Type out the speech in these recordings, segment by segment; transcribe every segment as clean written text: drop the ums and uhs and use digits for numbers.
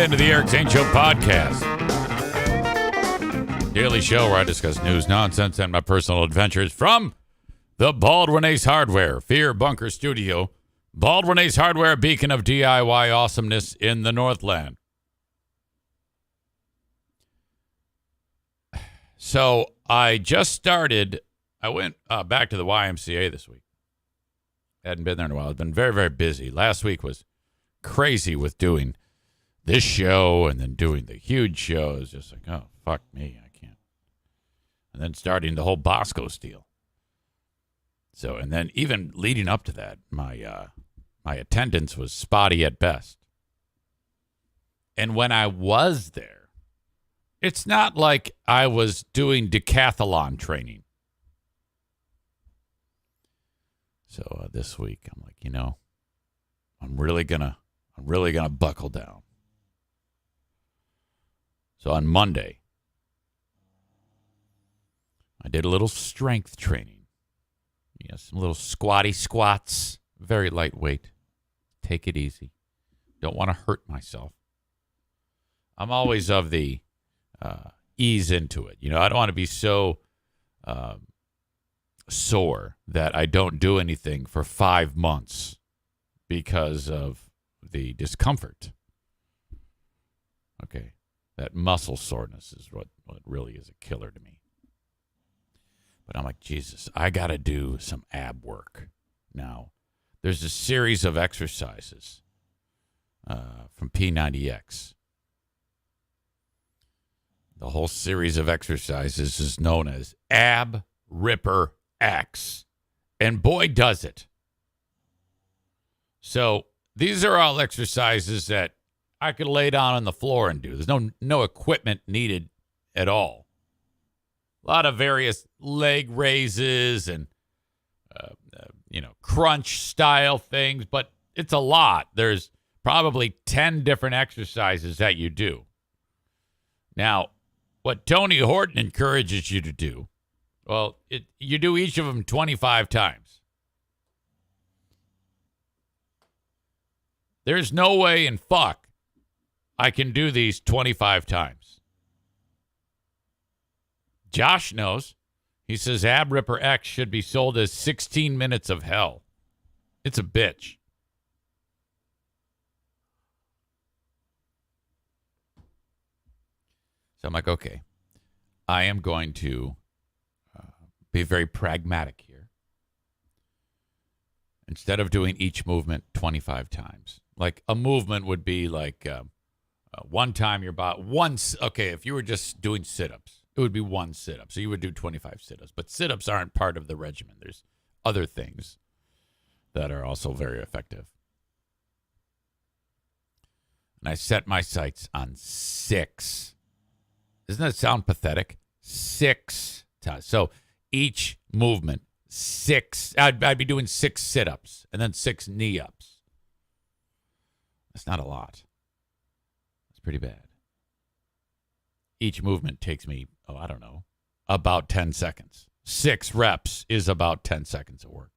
into the Eric Zane Show podcast. Daily show where I discuss news, nonsense, and my personal adventures from the Baldwin Ace Hardware Fear Bunker Studio. Baldwin Ace Hardware, beacon of DIY awesomeness in the Northland. So I just started, I went back to the YMCA this week. Hadn't been there in a while. I've been very, very busy. Last week was crazy with doing this show and then doing the huge show. It was just like, oh, fuck me, I can't. And then starting the whole Bosco deal. So, and then even leading up to that, my attendance was spotty at best. And when I was there, it's not like I was doing decathlon training. So this week, I'm like, I'm really gonna buckle down. So on Monday, I did a little strength training. Some little squatty squats, very lightweight. Take it easy. Don't want to hurt myself. I'm always of the ease into it. I don't want to be so sore that I don't do anything for 5 months because of the discomfort. Okay. That muscle soreness is what really is a killer to me. But I'm like, Jesus, I got to do some ab work. Now, there's a series of exercises from P90X. The whole series of exercises is known as Ab Ripper X. And boy, does it. So these are all exercises that I could lay down on the floor and do. There's no equipment needed at all. A lot of various leg raises and, crunch style things, but it's a lot. There's probably 10 different exercises that you do. Now, what Tony Horton encourages you to do, well, you do each of them 25 times. There's no way in fuck I can do these 25 times. Josh knows. He says Ab Ripper X should be sold as 16 minutes of hell. It's a bitch. So I'm like, okay, I am going to be very pragmatic here. Instead of doing each movement 25 times, like a movement would be like one time your body, once, okay, if you were just doing sit-ups, it would be one sit-up. So you would do 25 sit-ups. But sit-ups aren't part of the regimen. There's other things that are also very effective. And I set my sights on 6. Doesn't that sound pathetic? 6 times. So each movement, 6. I'd be doing 6 sit-ups and then 6 knee-ups. That's not a lot. That's pretty bad. Each movement takes me, about 10 seconds. 6 reps is about 10 seconds of work.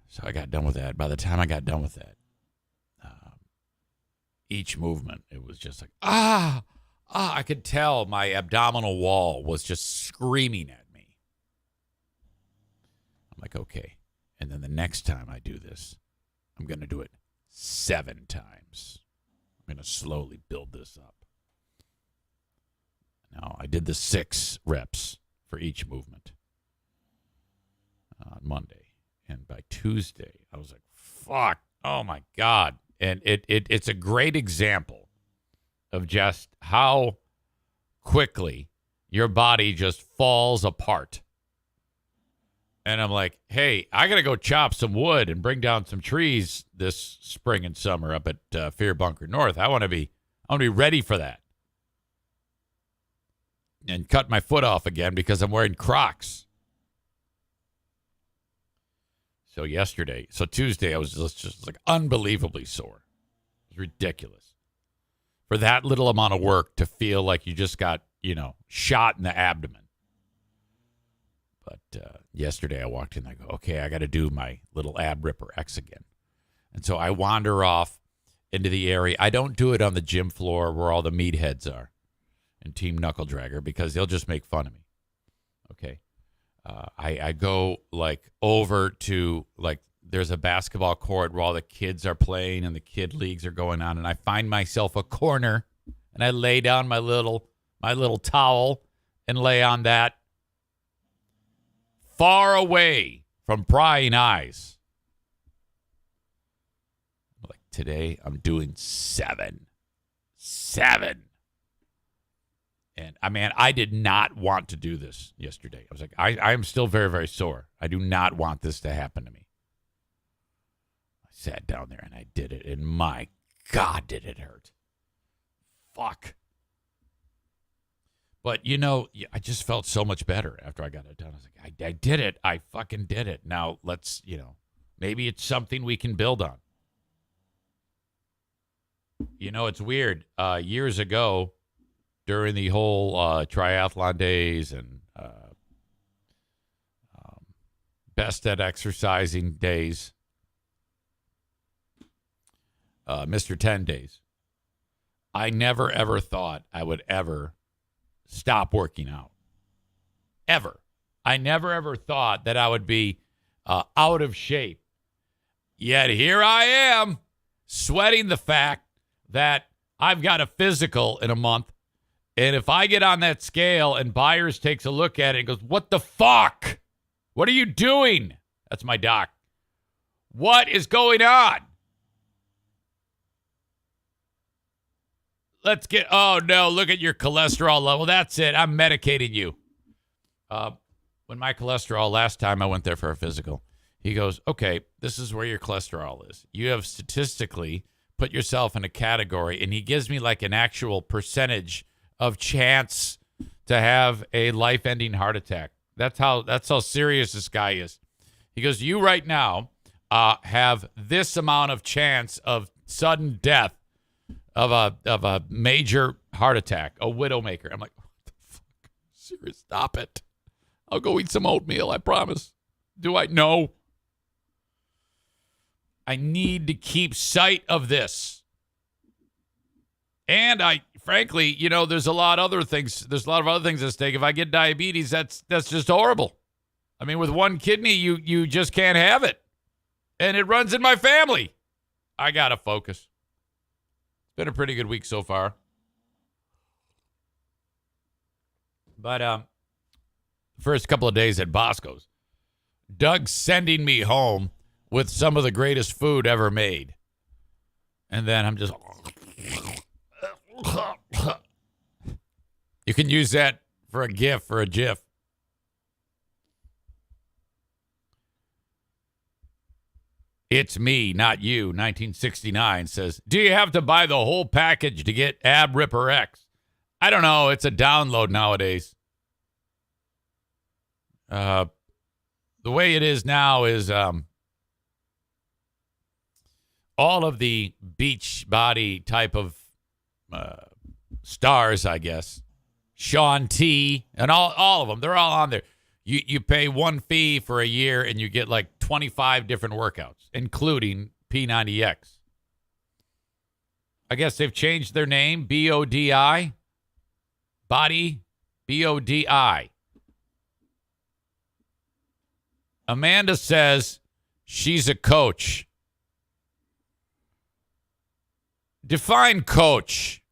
So I got done with that. By the time I got done with that, each movement, it was just like, I could tell my abdominal wall was just screaming at me. I'm like, okay. And then the next time I do this, I'm going to do it 7 times. I'm going to slowly build this up. Now, I did the 6 reps for each movement on Monday. And by Tuesday, I was like, fuck, oh my God. And it's a great example of just how quickly your body just falls apart. And I'm like, hey, I got to go chop some wood and bring down some trees this spring and summer up at Fear Bunker North. I want to be ready for that. And cut my foot off again because I'm wearing Crocs. So Tuesday, I was just like unbelievably sore. It was ridiculous. For that little amount of work to feel like you just got, shot in the abdomen. But yesterday I walked in and I go, okay, I got to do my little Ab Ripper X again. And so I wander off into the area. I don't do it on the gym floor where all the meatheads are and Team Knuckle Dragger because they'll just make fun of me. Okay. I go like over to like there's a basketball court where all the kids are playing and the kid leagues are going on, and I find myself a corner and I lay down my little towel and lay on that, far away from prying eyes. Like today I'm doing 7. And I did not want to do this yesterday. I was like, I am still very, very sore. I do not want this to happen to me. I sat down there and I did it, and my God, did it hurt. Fuck. But, I just felt so much better after I got it done. I was like, I did it. I fucking did it. Now let's, maybe it's something we can build on. It's weird. Years ago, during the whole triathlon days and best at exercising days, Mr. 10 days, I never, ever thought I would ever stop working out. Ever. I never, ever thought that I would be out of shape. Yet here I am, sweating the fact that I've got a physical in a month. And if I get on that scale and Byers takes a look at it and goes, "What the fuck? What are you doing?" That's my doc. What is going on? Oh no, look at your cholesterol level. That's it. I'm medicating you. When my cholesterol, last time I went there for a physical, he goes, "Okay, this is where your cholesterol is. You have statistically put yourself in a category," and he gives me like an actual percentage of chance to have a life-ending heart attack. That's how serious this guy is. He goes, "You right now have this amount of chance of sudden death of a major heart attack, a widowmaker." I'm like, "What the fuck? Serious? Stop it. I'll go eat some oatmeal, I promise." Do I? No. I need to keep sight of this. And frankly, there's a lot of other things. There's a lot of other things at stake. If I get diabetes, that's just horrible. I mean, with one kidney, you just can't have it. And it runs in my family. I got to focus. It's been a pretty good week so far. But first couple of days at Bosco's, Doug's sending me home with some of the greatest food ever made. And then I'm just... You can use that for a GIF, for a GIF. It's me, not you, 1969 says, "Do you have to buy the whole package to get Ab Ripper X?" I don't know. It's a download nowadays. The way it is now is all of the beach body type of stars, I guess. Sean T. and all of them. They're all on there. You pay one fee for a year and you get like 25 different workouts, including P90X. I guess they've changed their name, BODI. Body, BODI. Amanda says she's a coach. Define coach.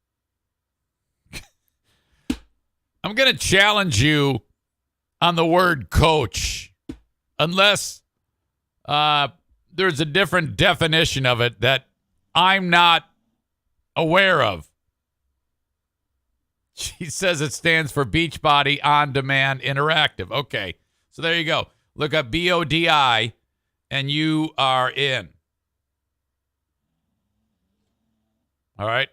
I'm going to challenge you on the word coach, unless there's a different definition of it that I'm not aware of. She says it stands for Beachbody On Demand Interactive. Okay, so there you go. Look up BODI and you are in. All right.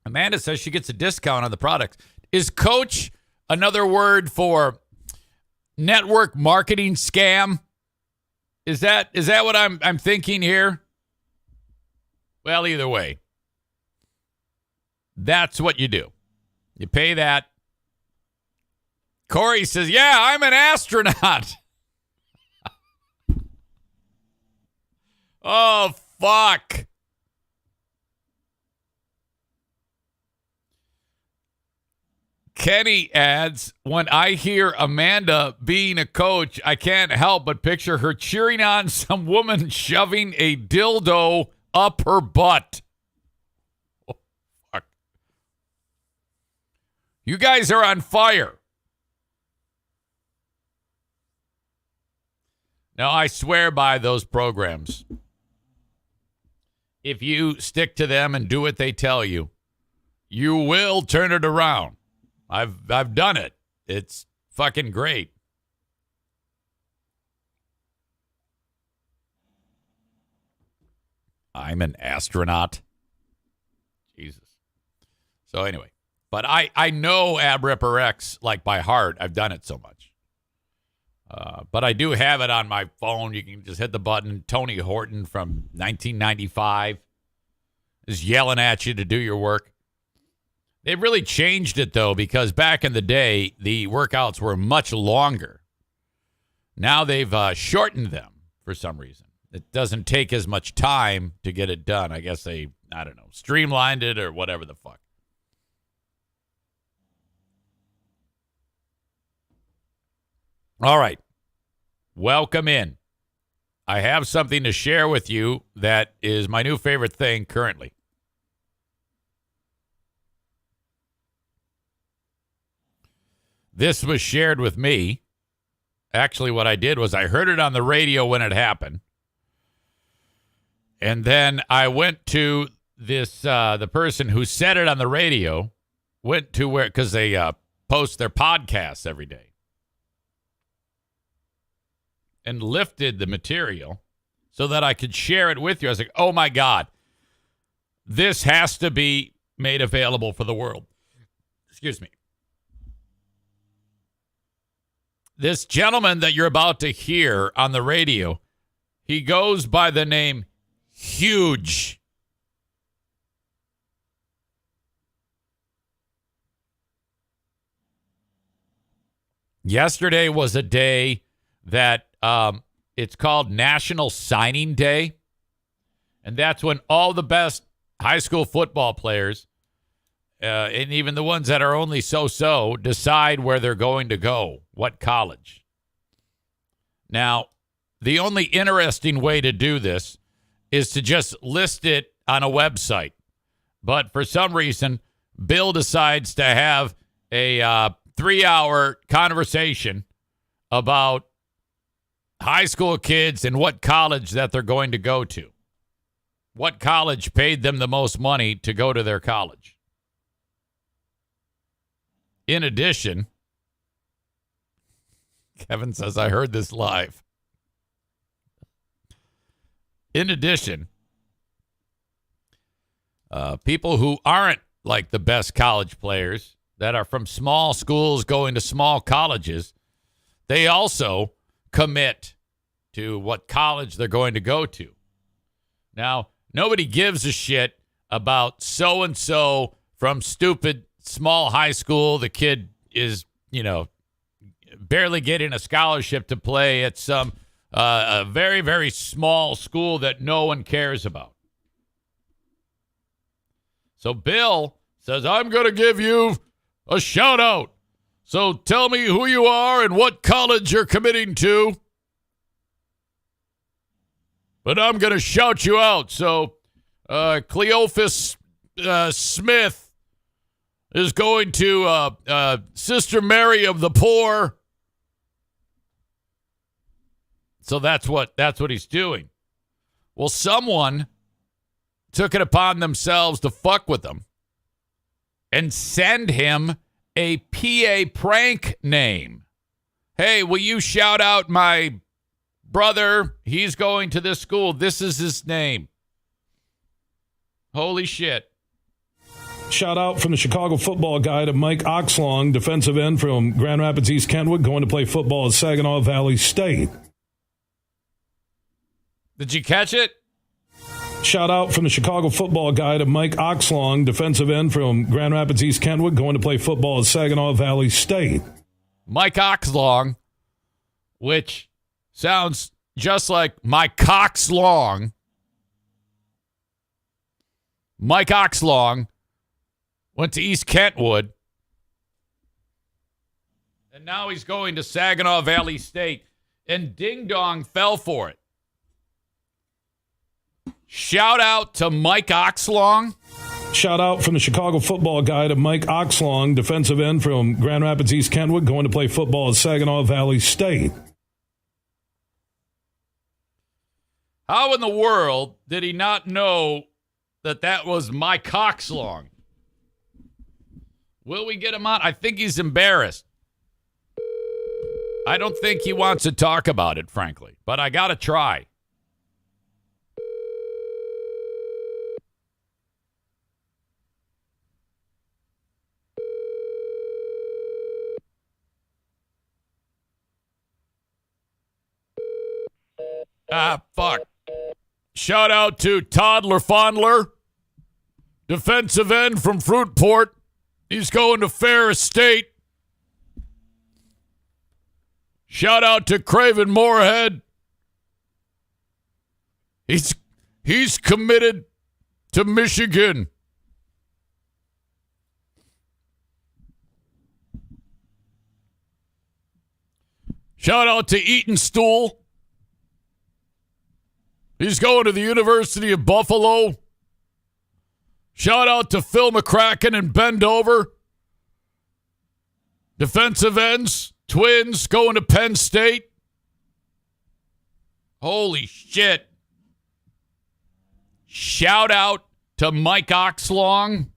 Amanda says she gets a discount on the products. Is coach another word for network marketing scam? Is that what I'm thinking here? Well, either way, that's what you do. You pay that. Corey says, "Yeah, I'm an astronaut." Oh, fuck. Kenny adds, when I hear Amanda being a coach, I can't help but picture her cheering on some woman shoving a dildo up her butt. Oh, fuck. You guys are on fire. No, I swear by those programs. If you stick to them and do what they tell you, you will turn it around. I've done it. It's fucking great. I'm an astronaut. Jesus. So anyway, but I know Ab Ripper X like by heart. I've done it so much. But I do have it on my phone. You can just hit the button. Tony Horton from 1995 is yelling at you to do your work. They've really changed it, though, because back in the day, the workouts were much longer. Now they've shortened them for some reason. It doesn't take as much time to get it done. I guess they, I don't know, streamlined it or whatever the fuck. All right. Welcome in. I have something to share with you that is my new favorite thing currently. This was shared with me. Actually, what I did was I heard it on the radio when it happened. And then I went to this, the person who said it on the radio, went to where, because they post their podcasts every day, and lifted the material so that I could share it with you. I was like, oh my God, this has to be made available for the world. Excuse me. This gentleman that you're about to hear on the radio, he goes by the name Huge. Yesterday was a day that it's called National Signing Day. And that's when all the best high school football players, and even the ones that are only so-so, decide where they're going to go, what college. Now, the only interesting way to do this is to just list it on a website. But for some reason, Bill decides to have a 3-hour conversation about high school kids and what college that they're going to go to. What college paid them the most money to go to their college. In addition, Kevin says, I heard this live. In addition, people who aren't like the best college players that are from small schools going to small colleges, they also commit to what college they're going to go to. Now, nobody gives a shit about so-and-so from stupid small high school. The kid is, barely getting a scholarship to play at some a very, very small school that no one cares about. So Bill says, I'm going to give you a shout out. So tell me who you are and what college you're committing to. But I'm going to shout you out. So Cleophas Smith is going to Sister Mary of the Poor. So that's what he's doing. Well, someone took it upon themselves to fuck with him and send him a PA prank name. Hey, will you shout out my brother? He's going to this school. This is his name. Holy shit. Shout out from the Chicago football guy to Mike Oxlong, defensive end from Grand Rapids, East Kentwood, going to play football at Saginaw Valley State. Did you catch it? Shout out from the Chicago football guy to Mike Oxlong, defensive end from Grand Rapids, East Kentwood, going to play football at Saginaw Valley State. Mike Oxlong, which sounds just like my cock's long, Mike Oxlong went to East Kentwood, and now he's going to Saginaw Valley State, and Ding Dong fell for it. Shout out to Mike Oxlong. Shout out from the Chicago Football Guy to Mike Oxlong, defensive end from Grand Rapids, East Kentwood, going to play football at Saginaw Valley State. How in the world did he not know that was Mike Oxlong? Will we get him on? I think he's embarrassed. I don't think he wants to talk about it, frankly, but I got to try. Fuck. Shout out to Toddler Fondler, defensive end from Fruitport. He's going to Ferris State. Shout out to Craven Moorhead. He's committed to Michigan. Shout out to Eaton Stool. He's going to the University of Buffalo. Shout out to Phil McCracken and Bendover. Defensive ends, Twins, going to Penn State. Holy shit. Shout out to Mike Oxlong.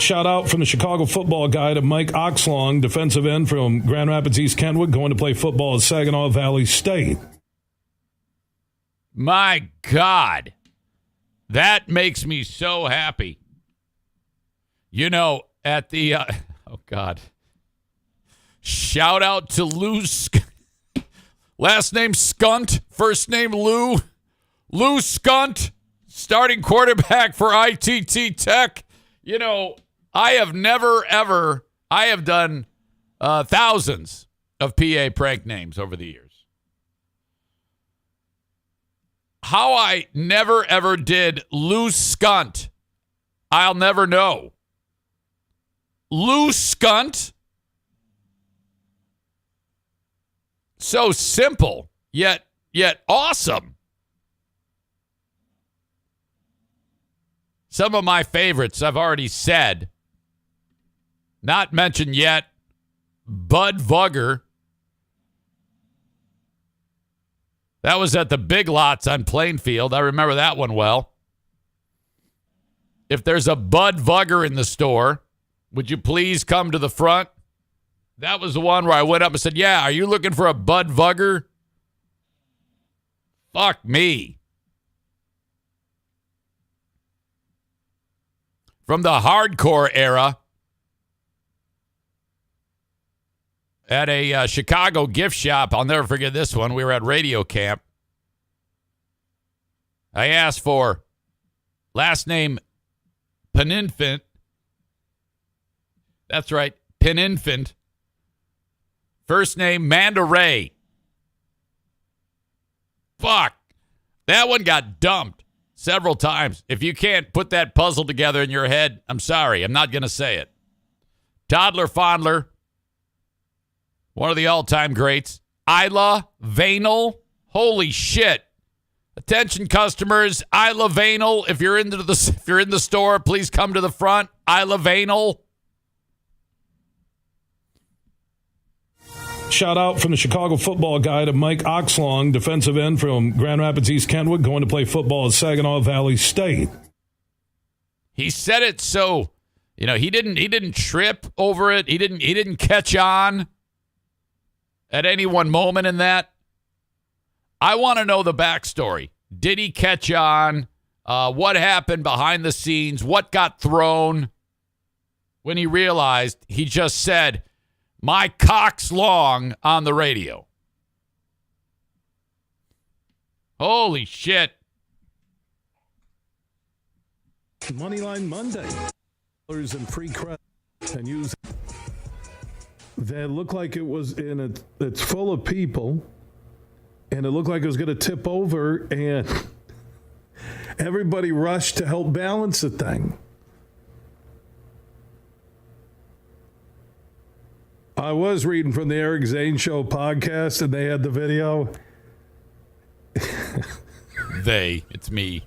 Shout out from the Chicago Football Guy to Mike Oxlong, defensive end from Grand Rapids, East Kentwood, going to play football at Saginaw Valley State. My God, that makes me so happy. You know, at the, oh God, shout out to Lou, last name Skunt, first name Lou Skunt, starting quarterback for ITT Tech. You know, I have done thousands of PA prank names over the years. How I never, ever did Lou Skunt, I'll never know. Lou Skunt? So simple, yet awesome. Some of my favorites I've already said. Not mentioned yet, Bud Vugger. That was at the Big Lots on Plainfield. I remember that one well. If there's a Bud Vugger in the store, would you please come to the front? That was the one where I went up and said, yeah, are you looking for a Bud Vugger? Fuck me. From the hardcore era, at a Chicago gift shop, I'll never forget this one. We were at radio camp. I asked for last name Peninfant. That's right, Peninfant. First name Manda Ray. Fuck. That one got dumped several times. If you can't put that puzzle together in your head, I'm sorry. I'm not going to say it. Toddler Fondler. One of the all-time greats. Isla Vanel. Holy shit. Attention customers. Isla Vanel. If you're in the store, please come to the front. Isla Vanel. Shout out from the Chicago Football Guy to Mike Oxlong, defensive end from Grand Rapids, East Kentwood, going to play football at Saginaw Valley State. He said it so, he didn't trip over it. He didn't catch on at any one moment in that. I want to know the backstory. Did he catch on? What happened behind the scenes? What got thrown when he realized he just said, my cock's long on the radio? Holy shit. Moneyline Monday. And free credit and use. They looked like it was it's full of people, and it looked like it was going to tip over, and everybody rushed to help balance the thing. I was reading from the Eric Zane Show podcast, and they had the video. It's me.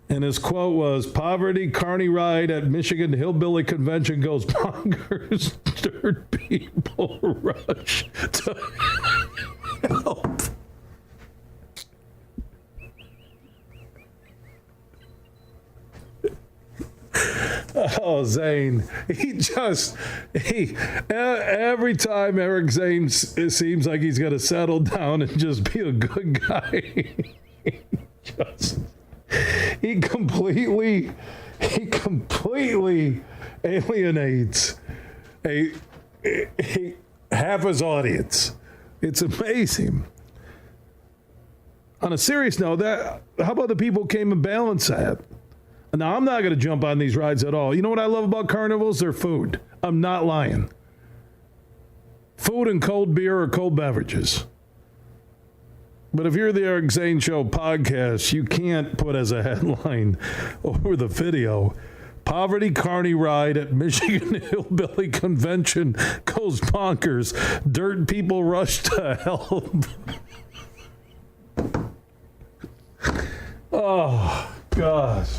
And his quote was, "Poverty carny ride at Michigan Hillbilly Convention goes bonkers. Dirt people rush to help." Oh, Zane. Every time Eric Zane, it seems like he's going to settle down and just be a good guy. He completely alienates a half his audience. It's amazing. On a serious note, how about the people who came and balanced that? Now, I'm not going to jump on these rides at all. You know what I love about carnivals? Their food. I'm not lying. Food and cold beer or cold beverages. But if you're the Eric Zane Show podcast, you can't put as a headline over the video, "Poverty carny ride at Michigan Hillbilly Convention goes bonkers. Dirt people rush to help." Oh, gosh.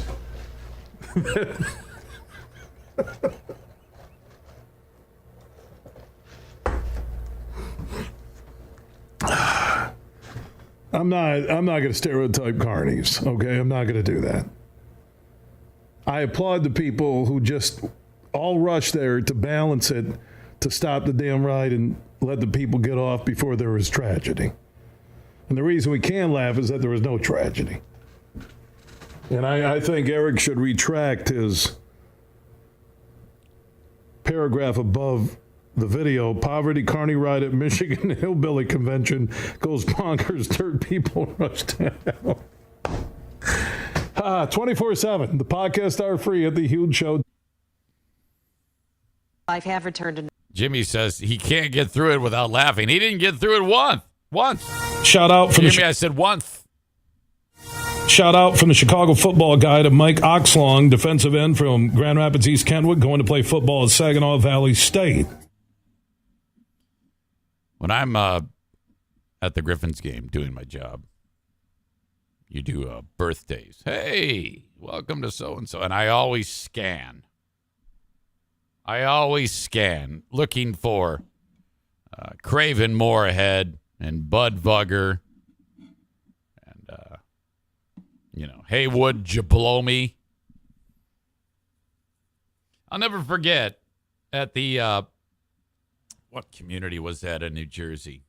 I'm not going to stereotype carnies, okay? I'm not going to do that. I applaud the people who just all rush there to balance it, to stop the damn ride and let the people get off before there was tragedy. And the reason we can laugh is that there was no tragedy. And I think Eric should retract his paragraph above the video. "Poverty carny ride at Michigan Hillbilly Convention goes bonkers. Dirt people rush down." 24/7. The podcasts are free at the Huge Show. Life have returned to. Jimmy says he can't get through it without laughing. He didn't get through it once. Shout out from Jimmy, I said once. Shout out from the Chicago football guy to Mike Oxlong, defensive end from Grand Rapids, East Kentwood, going to play football at Saginaw Valley State. When I'm at the Griffins game doing my job, you do birthdays. Hey, welcome to so-and-so. And I always scan. Looking for Craven Moorhead and Bud Vugger and, Haywood Jablomi. I'll never forget at the, what community was that in New Jersey?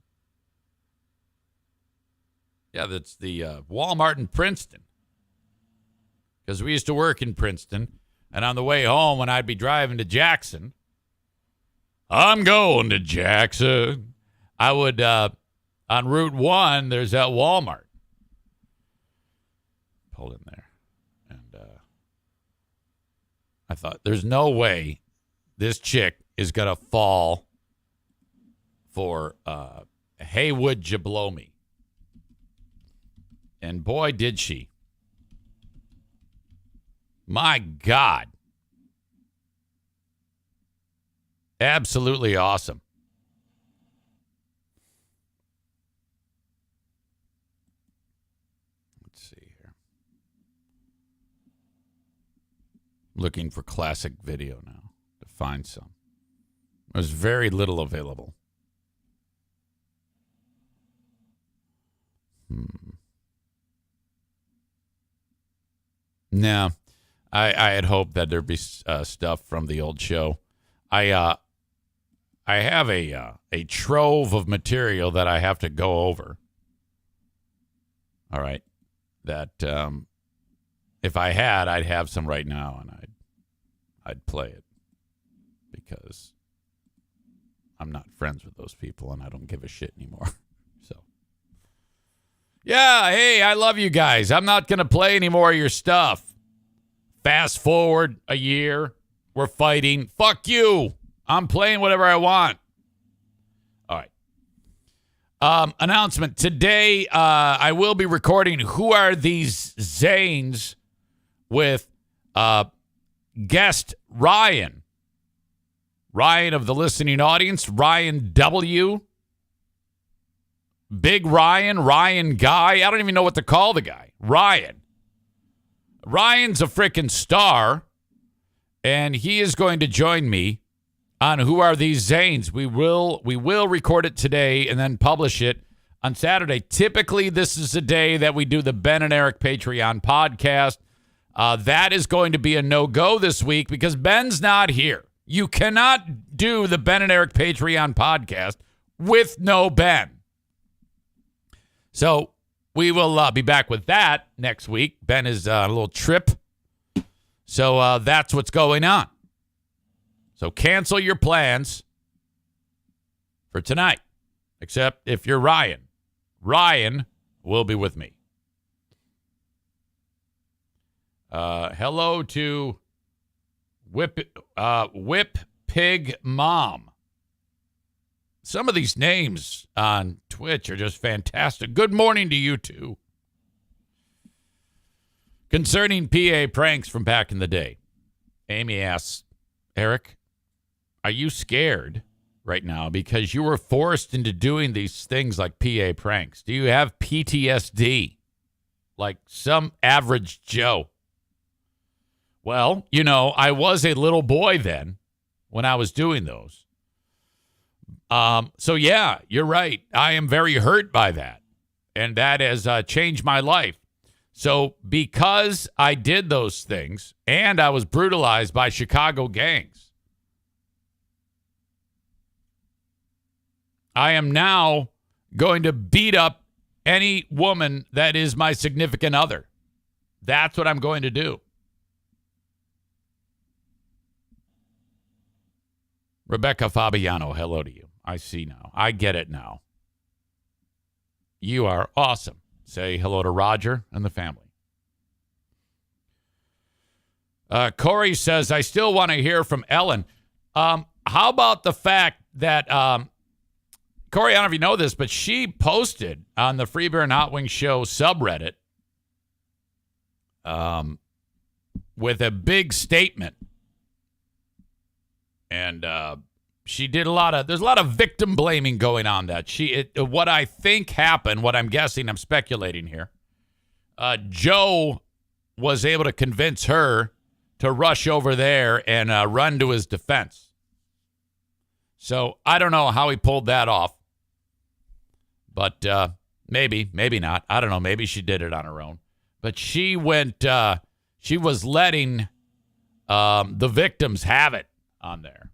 Yeah, that's the Walmart in Princeton. Because we used to work in Princeton. And on the way home, when I'd be driving to Jackson, I'm going to Jackson. I would, on Route 1, there's that Walmart. Pulled in there. And I thought, there's no way this chick is going to fall for Haywood Jablomi. And boy, did she. My God. Absolutely awesome. Let's see here. Looking for classic video now to find some. There's very little available. No. I had hoped that there'd be stuff from the old show. I have a trove of material that I have to go over. All right, that if I had, I'd have some right now, and I'd play it because I'm not friends with those people, and I don't give a shit anymore. So, yeah, hey, I love you guys. I'm not gonna play any more of your stuff. Fast forward a year, we're fighting. Fuck you. I'm playing whatever I want. All right. Announcement. Today, I will be recording Who Are These Zanes with guest Ryan. Ryan of the listening audience, Ryan W. Big Ryan Guy. I don't even know what to call the guy. Ryan. Ryan's a freaking star, and he is going to join me on Who Are These Zanes. We will record it today and then publish it on Saturday. Typically, this is the day that we do the Ben and Eric Patreon podcast. That is going to be a no-go this week because Ben's not here. You cannot do the Ben and Eric Patreon podcast with no Ben. So we will be back with that next week. Ben is on a little trip. So that's what's going on. So cancel your plans for tonight, except if you're Ryan. Ryan will be with me. Hello to Whip Pig Mom. Some of these names on Twitch are just fantastic. Good morning to you two. Concerning PA pranks from back in the day, Amy asks, Eric, are you scared right now because you were forced into doing these things like PA pranks? Do you have PTSD like some average Joe? Well, you know, I was a little boy then when I was doing those. So, yeah, you're right. I am very hurt by that, and that has changed my life. So because I did those things and I was brutalized by Chicago gangs, I am now going to beat up any woman that is my significant other. That's what I'm going to do. Rebecca Fabiano, hello to you. I see now. I get it now. You are awesome. Say hello to Roger and the family. Corey says, I still want to hear from Ellen. How about the fact that, Corey, I don't know if you know this, but she posted on the Free Beer and Hot Wings Show subreddit with a big statement. And she did there's a lot of victim blaming going on that. What I think happened, what I'm guessing, I'm speculating here, Joe was able to convince her to rush over there and run to his defense. So I don't know how he pulled that off, but maybe not. I don't know. Maybe she did it on her own. But she was letting the victims have it on there.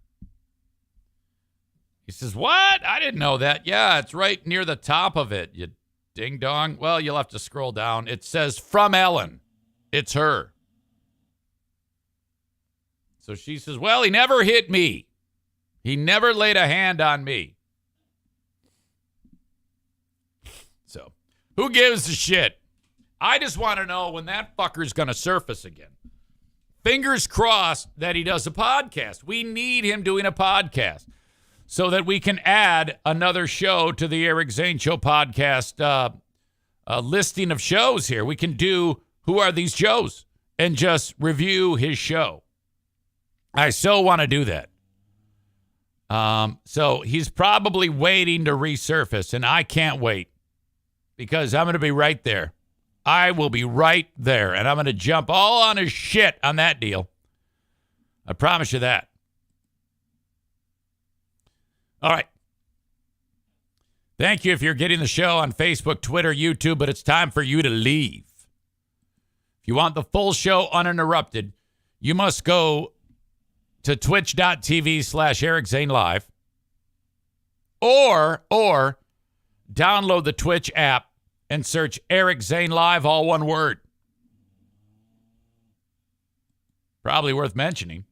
He says, what? I didn't know that. Yeah, it's right near the top of it, you ding-dong. Well, you'll have to scroll down. It says, from Ellen. It's her. So she says, well, he never hit me. He never laid a hand on me. So, who gives a shit? I just want to know when that fucker's going to surface again. Fingers crossed that he does a podcast. We need him doing a podcast so that we can add another show to the Eric Zane Show podcast listing of shows here. We can do Who Are These Joes and just review his show. I so want to do that. So he's probably waiting to resurface, and I can't wait because I'm going to be right there. I will be right there, and I'm going to jump all on his shit on that deal. I promise you that. All right. Thank you if you're getting the show on Facebook, Twitter, YouTube, but it's time for you to leave. If you want the full show uninterrupted, you must go to twitch.tv/Eric Zane Live or download the Twitch app and search Eric Zane Live, all one word. Probably worth mentioning.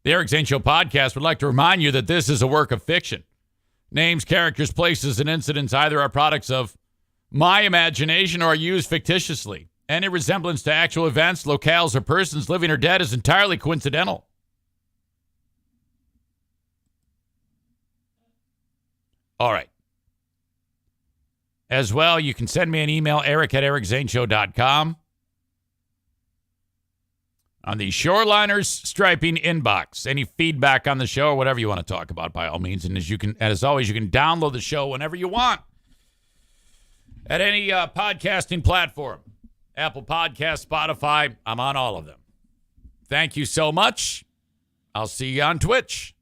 The Eric Zane Show podcast would like to remind you that this is a work of fiction. Names, characters, places, and incidents either are products of my imagination or are used fictitiously. Any resemblance to actual events, locales, or persons living or dead is entirely coincidental. All right. As well, you can send me an email, eric@ericzaneshow.com. On the Shoreliners Striping inbox. Any feedback on the show or whatever you want to talk about, by all means. And as always, you can download the show whenever you want at any podcasting platform. Apple Podcasts, Spotify. I'm on all of them. Thank you so much. I'll see you on Twitch.